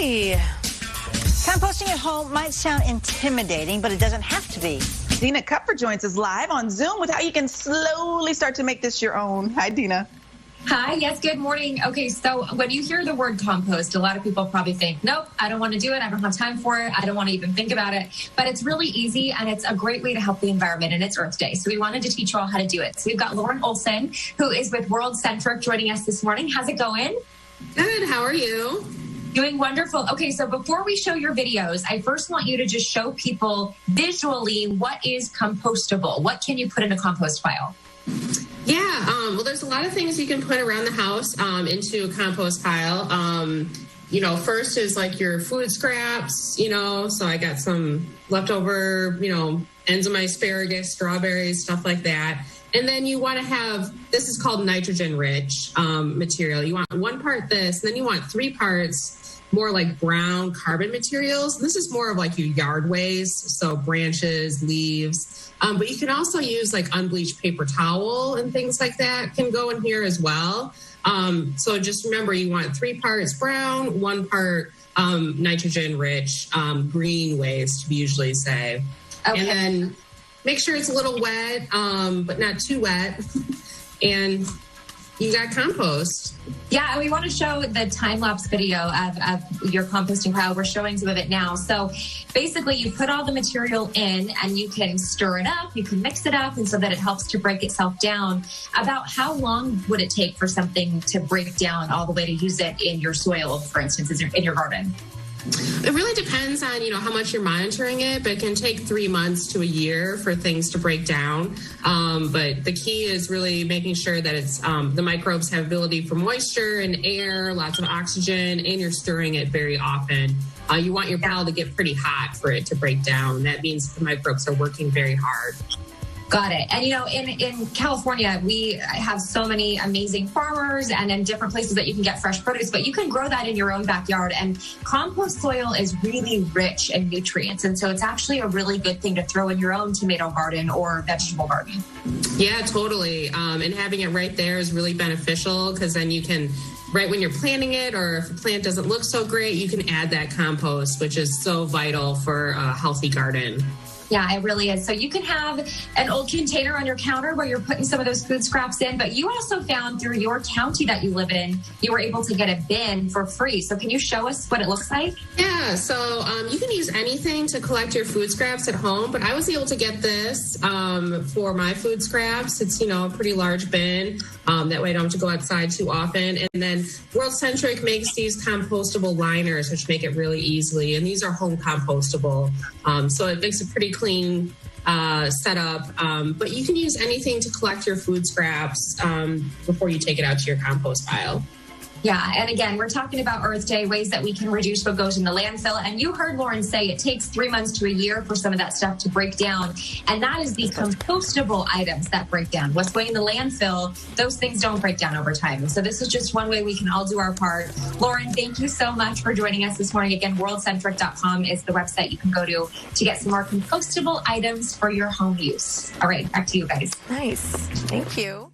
Hi. Composting at home might sound intimidating, but it doesn't have to be. Dina Cupfer joins us live on Zoom with how you can slowly start to make this your own. Hi, Dina. Hi, yes, good morning. Okay, so when you hear the word compost, a lot of people probably think, nope, I don't want to do it. I don't have time for it. I don't want to even think about it. But it's really easy, and it's a great way to help the environment, and it's Earth Day. So we wanted to teach you all how to do it. So we've got Lauren Olson, who is with Centric, joining us this morning. How's it going? Good. How are you? Doing wonderful. Okay, so before we show your videos, I first want you to just show people visually what is compostable. What can you put in a compost pile? Yeah, well, there's a lot of things you can put around the house into a compost pile. First is like your food scraps, so I got some leftover, ends of my asparagus, strawberries, stuff like that. And then you want to have, this is called nitrogen-rich material. You want 1 part this, and then you want 3 parts more like brown carbon materials. This is more of like your yard waste, so branches, leaves. But you can also use like unbleached paper towel and things like that can go in here as well. So just remember, you want 3 parts brown, 1 part nitrogen-rich green waste, we usually say. Okay. And then make sure it's a little wet, but not too wet. And you got compost. Yeah, and we want to show the time-lapse video of your composting pile. We're showing some of it now. So basically, you put all the material in, and you can stir it up, you can mix it up, and so that it helps to break itself down. About how long would it take for something to break down all the way to use it in your soil, for instance, in your garden? It really depends on, how much you're monitoring it, but it can take 3 months to a year for things to break down. But the key is really making sure that it's the microbes have ability for moisture and air, lots of oxygen, and you're stirring it very often. You want your pile to get pretty hot for it to break down. That means the microbes are working very hard. Got it. And, in California, we have so many amazing farmers and in different places that you can get fresh produce, but you can grow that in your own backyard. And compost soil is really rich in nutrients. And so it's actually a really good thing to throw in your own tomato garden or vegetable garden. Yeah, totally. And having it right there is really beneficial, because then you can, right when you're planting it, or if a plant doesn't look so great, you can add that compost, which is so vital for a healthy garden. Yeah, it really is. So you can have an old container on your counter where you're putting some of those food scraps in, but you also found through your county that you live in, you were able to get a bin for free. So can you show us what it looks like? Yeah, so you can use anything to collect your food scraps at home, but I was able to get this for my food scraps. It's, a pretty large bin. That way I don't have to go outside too often. And then Centric makes these compostable liners, which make it really easily. And these are home compostable. So it makes a pretty clean setup. But you can use anything to collect your food scraps before you take it out to your compost pile. Yeah, and again, we're talking about Earth Day, ways that we can reduce what goes in the landfill. And you heard Lauren say it takes 3 months to a year for some of that stuff to break down. And that is the compostable items that break down. What's going in the landfill, those things don't break down over time. So this is just one way we can all do our part. Lauren, thank you so much for joining us this morning. Again, worldcentric.com is the website you can go to get some more compostable items for your home use. All right, back to you guys. Nice. Thank you.